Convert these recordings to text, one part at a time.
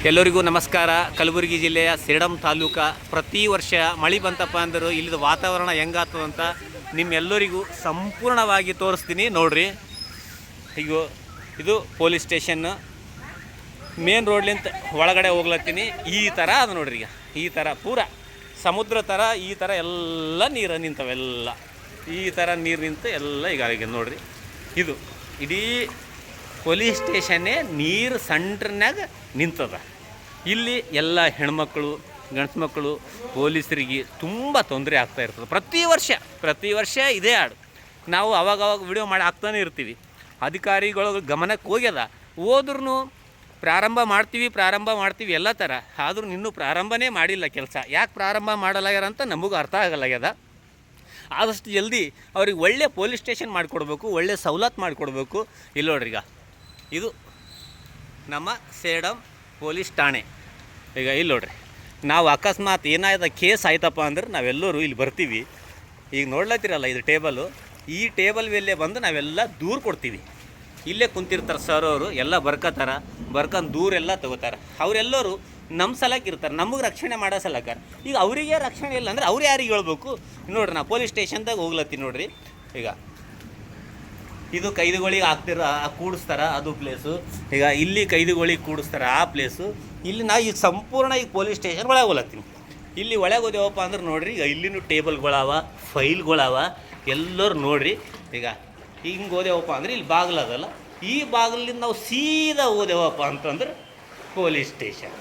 ಎಲ್ಲರಿಗೂ ನಮಸ್ಕಾರ. ಕಲಬುರಗಿ ಜಿಲ್ಲೆಯ ಸೇಡಂ ತಾಲೂಕು ಪ್ರತಿ ವರ್ಷ ಮಳೆ ಬಂತಪ್ಪ ಅಂದರು ಇಲ್ಲಿದ ವಾತಾವರಣ ಹೆಂಗಾಗ್ತದಂತ ನಿಮ್ಮೆಲ್ಲರಿಗೂ ಸಂಪೂರ್ಣವಾಗಿ ತೋರಿಸ್ತೀನಿ ನೋಡ್ರಿ. ಈಗ ಇದು ಪೊಲೀಸ್ ಸ್ಟೇಷನ್ನು ಮೇನ್ ರೋಡ್ಲಿಂತ ಒಳಗಡೆ ಹೋಗ್ಲತ್ತೀನಿ. ಈ ಥರ ಅದು ನೋಡ್ರಿ. ಈಗ ಈ ಥರ ಪೂರ ಸಮುದ್ರ ಥರ ಈ ಥರ ಎಲ್ಲ ನೀರು ನಿಂತವೆಲ್ಲ ಈ ಥರ ನೀರು ನಿಂತು ಎಲ್ಲ ಈಗ ನೋಡ್ರಿ. ಇದು ಇಡೀ ಪೊಲೀಸ್ ಸ್ಟೇಷನ್ನೇ ನೀರು ಸೆಂಟ್ರ್ನಾಗ ನಿಂತದ. ಇಲ್ಲಿ ಎಲ್ಲ ಹೆಣ್ಮಕ್ಳು ಗಂಡ್ಸು ಮಕ್ಕಳು ಪೊಲೀಸರಿಗೆ ತುಂಬ ತೊಂದರೆ ಆಗ್ತಾ ಇರ್ತದೆ. ಪ್ರತಿ ವರ್ಷ ಇದೇ ಹಾಡು ನಾವು ಅವಾಗ ವಿಡಿಯೋ ಮಾಡಿ ಹಾಕ್ತಾನೆ ಇರ್ತೀವಿ. ಅಧಿಕಾರಿಗಳು ಗಮನಕ್ಕೆ ಹೋಗ್ಯದ, ಹೋದ್ರೂ ಪ್ರಾರಂಭ ಮಾಡ್ತೀವಿ ಎಲ್ಲ ಥರ. ಆದ್ರೂ ಇನ್ನೂ ಪ್ರಾರಂಭನೇ ಮಾಡಿಲ್ಲ ಕೆಲಸ. ಯಾಕೆ ಪ್ರಾರಂಭ ಮಾಡಲಾಗ್ಯಾರ ಅಂತ ನಮಗೂ ಅರ್ಥ ಆಗಲಾಗ್ಯದ. ಆದಷ್ಟು ಜಲ್ದಿ ಅವ್ರಿಗೆ ಒಳ್ಳೆ ಪೊಲೀಸ್ ಸ್ಟೇಷನ್ ಮಾಡಿಕೊಡ್ಬೇಕು, ಒಳ್ಳೆ ಸವಲತ್ತು ಮಾಡಿಕೊಡ್ಬೇಕು. ಇಲ್ಲಿ ನೋಡ್ರಿ, ಈಗ ಇದು ನಮ್ಮ ಸೇಡಂ ಪೊಲೀಸ್ ಠಾಣೆ. ಈಗ ಇಲ್ಲಿ ನೋಡ್ರಿ, ನಾವು ಅಕಸ್ಮಾತ್ ಏನಾದ ಕೇಸ್ ಆಯ್ತಪ್ಪ ಅಂದ್ರೆ ನಾವೆಲ್ಲರೂ ಇಲ್ಲಿ ಬರ್ತೀವಿ. ಈಗ ನೋಡ್ಲತ್ತೀರಲ್ಲ, ಇದು ಟೇಬಲು. ಈ ಟೇಬಲ್ ಮೇಲೆ ಬಂದು ನಾವೆಲ್ಲ ದೂರು ಕೊಡ್ತೀವಿ. ಇಲ್ಲೇ ಕುಂತಿರ್ತಾರೆ ಸರ್ ಅವರು, ಎಲ್ಲ ಬರ್ಕೊಂಡು ದೂರೆಲ್ಲ ತಗೋತಾರೆ. ಅವರೆಲ್ಲರೂ ನಮ್ಮ ಸಲಕ್ಕೆ ಇರ್ತಾರೆ, ನಮಗೆ ರಕ್ಷಣೆ ಮಾಡೋ ಸಲಕ್ಕೆ. ಈಗ ಅವರಿಗೆ ರಕ್ಷಣೆ ಇಲ್ಲ ಅಂದರೆ ಅವ್ರು ಯಾರಿಗೆ ಹೇಳ್ಬೇಕು ನೋಡ್ರಿ. ನಾ ಪೊಲೀಸ್ ಸ್ಟೇಷನ್ದಾಗ ಹೋಗ್ಲತ್ತೀನಿ ನೋಡ್ರಿ. ಈಗ ಇದು ಕೈದಿಗಳಿಗೆ ಕೂಡಿಸ್ತಾರೆ, ಅದು ಪ್ಲೇಸು. ಈಗ ಇಲ್ಲಿ ಕೈದಿಗಳಿಗೆ ಕೂಡಿಸ್ತಾರೆ, ಆ ಪ್ಲೇಸು. ಇಲ್ಲಿ ನಾವು ಈಗ ಸಂಪೂರ್ಣ ಈಗ ಪೊಲೀಸ್ ಸ್ಟೇಷನ್ ಒಳಗೆ ಹೋಗ್ಲತ್ತೀನಿ. ಇಲ್ಲಿ ಒಳಗೆ ಹೋದೇವಪ್ಪ ಅಂದ್ರೆ ನೋಡ್ರಿ, ಈಗ ಇಲ್ಲಿನೂ ಟೇಬಲ್ಗಳವ, ಫೈಲ್ಗಳವ, ಎಲ್ಲರೂ ನೋಡ್ರಿ. ಈಗ ಹಿಂಗೆ ಹೋದೇವಪ್ಪ ಅಂದ್ರೆ ಇಲ್ಲಿ ಬಾಗಿಲದಲ್ಲ, ಈ ಬಾಗಿಲಿಂದ ನಾವು ಸೀದಾ ಹೋದೇವಪ್ಪ ಅಂತಂದ್ರೆ ಪೊಲೀಸ್ ಸ್ಟೇಷನ್.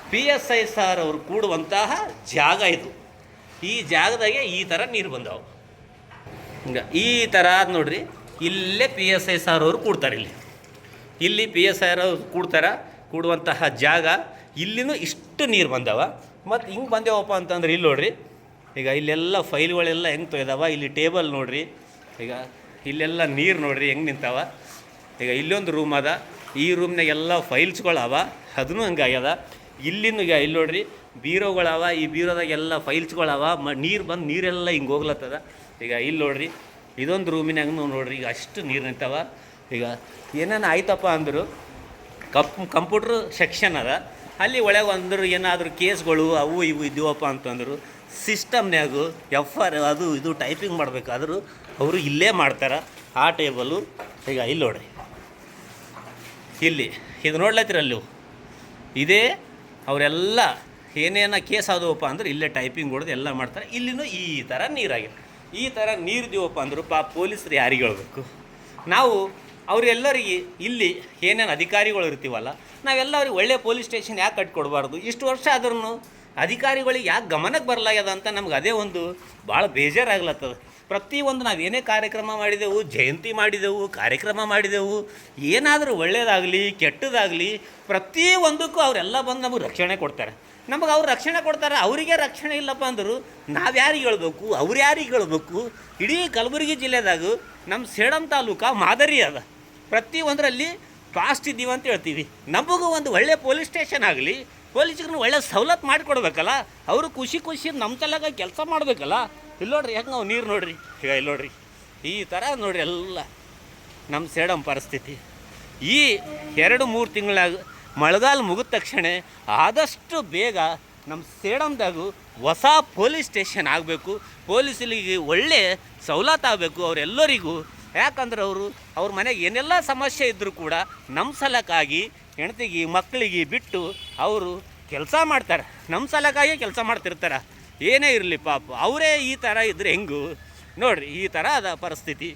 PSI ಸಾರ್ ಅವರು ಕೂಡುವಂತಹ ಜಾಗ ಇದು. ಈ ಜಾಗದಾಗೆ ಈ ಥರ ನೀರು ಬಂದವು. ಹಿಂಗೆ ಈ ಥರ ನೋಡ್ರಿ. ಇಲ್ಲೇ PSI ಸಾರ್ ಅವರು ಕೂಡ್ತಾರೆ. ಇಲ್ಲಿ PSI ಅವರು ಕೂಡುವಂತಹ ಜಾಗ. ಇಲ್ಲಿನೂ ಇಷ್ಟು ನೀರು ಬಂದವ. ಮತ್ತು ಹಿಂಗೆ ಬಂದೇವಪ್ಪ ಅಂತಂದ್ರೆ ಇಲ್ಲಿ ನೋಡ್ರಿ. ಈಗ ಇಲ್ಲೆಲ್ಲ ಫೈಲ್ಗಳೆಲ್ಲ ಹೆಂಗೆ ತೊಯ್ದಾವ. ಇಲ್ಲಿ ಟೇಬಲ್ ನೋಡ್ರಿ. ಈಗ ಇಲ್ಲೆಲ್ಲ ನೀರು ನೋಡ್ರಿ ಹೆಂಗೆ ನಿಂತಾವ. ಈಗ ಇಲ್ಲೊಂದು ರೂಮ್ ಅದ, ಈ ರೂಮ್ನಾಗ ಎಲ್ಲ ಫೈಲ್ಸ್ಗಳವ, ಅದೂ ಹಂಗೆ ಆಗ್ಯದ. ಇಲ್ಲಿನೂ ಈಗ ಇಲ್ಲಿ ನೋಡ್ರಿ ಬೀರೋಗಳವ, ಈ ಬೀರೋದಾಗ ಎಲ್ಲ ಫೈಲ್ಸ್ಗಳವ. ನೀರು ಬಂದು ನೀರೆಲ್ಲ ಹಿಂಗೆ ಹೋಗ್ಲತ್ತದ. ಈಗ ಇಲ್ಲಿ ನೋಡ್ರಿ, ಇದೊಂದು ರೂಮಿನಾಗ ನೋಡ್ರಿ, ಈಗ ಅಷ್ಟು ನೀರು ನಿಂತಾವ. ಈಗ ಏನೇನು ಆಯ್ತಪ್ಪ ಅಂದರು ಕಂಪ್ಯೂಟ್ರ್ ಸೆಕ್ಷನ್ ಅದ, ಅಲ್ಲಿ ಒಳಗೆ ಅಂದರು ಏನಾದರೂ ಕೇಸ್ಗಳು ಅವು ಇವು ಇದ್ದೀವಪ್ಪ ಅಂತಂದರು ಸಿಸ್ಟಮ್ನ್ಯಾಗು FR ಅದು ಇದು ಟೈಪಿಂಗ್ ಮಾಡಬೇಕಾದ್ರೂ ಅವರು ಇಲ್ಲೇ ಮಾಡ್ತಾರೆ, ಆ ಟೇಬಲು. ಈಗ ಇಲ್ಲಿ ನೋಡ್ರಿ, ಇಲ್ಲಿ ಇದು ನೋಡ್ಲತ್ತಿರಲ್ಲ, ಇದೇ ಅವರೆಲ್ಲ ಏನೇನ ಕೇಸ್ ಆದವಪ್ಪ ಅಂದ್ರೆ ಇಲ್ಲೇ ಟೈಪಿಂಗ್ ಹೊಡೆದು ಎಲ್ಲ ಮಾಡ್ತಾರೆ. ಇಲ್ಲಿನೂ ಈ ಥರ ನೀರಾಗಿದೆ. ಈ ಥರ ನೀರಿದ್ದೀವಪ್ಪ ಅಂದರು ಪೊಲೀಸರು ಯಾರಿಗೆ ಹೇಳ್ಬೇಕು? ನಾವು ಅವರೆಲ್ಲರಿಗೆ ಇಲ್ಲಿ ಏನೇನು ಅಧಿಕಾರಿಗಳು ಇರ್ತೀವಲ್ಲ, ನಾವೆಲ್ಲ ಅವ್ರಿಗೆ ಒಳ್ಳೆ ಪೊಲೀಸ್ ಸ್ಟೇಷನ್ ಯಾಕೆ ಕಟ್ಕೊಡ್ಬಾರ್ದು? ಇಷ್ಟು ವರ್ಷ ಆದ್ರೂ ಅಧಿಕಾರಿಗಳಿಗೆ ಯಾಕೆ ಗಮನಕ್ಕೆ ಬರಲಾಗ್ಯದ ಅಂತ ನಮ್ಗೆ ಅದೇ ಒಂದು ಭಾಳ ಬೇಜಾರಾಗ್ಲತ್ತದ. ಪ್ರತಿಯೊಂದು ನಾವೇನೇ ಕಾರ್ಯಕ್ರಮ ಮಾಡಿದೆವು, ಜಯಂತಿ ಮಾಡಿದೆವು, ಕಾರ್ಯಕ್ರಮ ಮಾಡಿದೆವು, ಏನಾದರೂ ಒಳ್ಳೆಯದಾಗಲಿ ಕೆಟ್ಟದಾಗಲಿ ಪ್ರತಿಯೊಂದಕ್ಕೂ ಅವರೆಲ್ಲ ಬಂದು ನಮಗೆ ರಕ್ಷಣೆ ಕೊಡ್ತಾರೆ. ನಮಗೆ ಅವ್ರು ರಕ್ಷಣೆ ಕೊಡ್ತಾರೆ, ಅವರಿಗೆ ರಕ್ಷಣೆ ಇಲ್ಲಪ್ಪ ಅಂದರು ನಾವು ಯಾರಿಗೆ ಹೇಳ್ಬೇಕು? ಅವ್ರು ಯಾರಿಗೆ ಹೇಳ್ಬೇಕು? ಇಡೀ ಕಲಬುರಗಿ ಜಿಲ್ಲೆದಾಗ ನಮ್ಮ ಸೇಡಂ ತಾಲೂಕು ಮಾದರಿ ಅದ. ಪ್ರತಿಯೊಂದರಲ್ಲಿ ಫಾಸ್ಟ್ ಇದ್ದೀವಿ ಅಂತ ಹೇಳ್ತೀವಿ. ನಮಗೂ ಒಂದು ಒಳ್ಳೆ ಪೊಲೀಸ್ ಸ್ಟೇಷನ್ ಆಗಲಿ, ಪೊಲೀಸ್ಗೂ ಒಳ್ಳೆ ಸವಲತ್ತು ಮಾಡಿಕೊಡ್ಬೇಕಲ್ಲ. ಅವರು ಖುಷಿ ನಮ್ಮ ತಲೆಗ ಕೆಲಸ ಮಾಡಬೇಕಲ್ಲ. ಇಲ್ಲಿ ನೋಡ್ರಿ ಹೆಂಗೆ ನಾವು ನೀರು ನೋಡ್ರಿ. ಈಗ ಇಲ್ಲಿ ನೋಡ್ರಿ, ಈ ಥರ ನೋಡ್ರಿ ಎಲ್ಲ ನಮ್ಮ ಸೇಡಂ ಪರಿಸ್ಥಿತಿ. ಈ 2-3 ತಿಂಗಳಾಗ ಮಳೆಗಾಲ ಮುಗಿದ ತಕ್ಷಣ ಆದಷ್ಟು ಬೇಗ ನಮ್ಮ ಸೇಡಂದಾಗೂ ಹೊಸ ಪೊಲೀಸ್ ಸ್ಟೇಷನ್ ಆಗಬೇಕು. ಪೊಲೀಸರಿಗೆ ಒಳ್ಳೆ ಸವಲತ್ತು ಆಗಬೇಕು ಅವರೆಲ್ಲರಿಗೂ. ಯಾಕಂದ್ರೆ ಅವ್ರ ಮನೆಗೆ ಏನೆಲ್ಲ ಸಮಸ್ಯೆ ಇದ್ದರೂ ಕೂಡ ನಮ್ಮ ಸಲಕ್ಕಾಗಿ ಹೆಂಡತಿಗೆ ಮಕ್ಕಳಿಗೆ ಬಿಟ್ಟು ಅವರು ಕೆಲಸ ಮಾಡ್ತಾರೆ. ನಮ್ಮ ಸಲಕ್ಕಾಗಿ ಕೆಲಸ ಮಾಡ್ತಿರ್ತಾರೆ. ಏನೇ ಇರಲಿ ಪಾಪ, ಅವರೇ ಈ ಥರ ಇದ್ದರೆ ಹೆಂಗು ನೋಡ್ರಿ. ಈ ಥರ ಅದ ಪರಿಸ್ಥಿತಿ.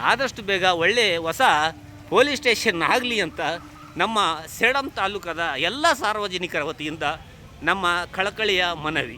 ಆದಷ್ಟು ಬೇಗ ಒಳ್ಳೆ ಹೊಸ ಪೊಲೀಸ್ ಸ್ಟೇಷನ್ ಆಗಲಿ ಅಂತ ನಮ್ಮ ಸೇಡಂ ತಾಲೂಕದ ಎಲ್ಲ ಸಾರ್ವಜನಿಕರ ವತಿಯಿಂದ ನಮ್ಮ ಕಳಕಳಿಯ ಮನವಿ.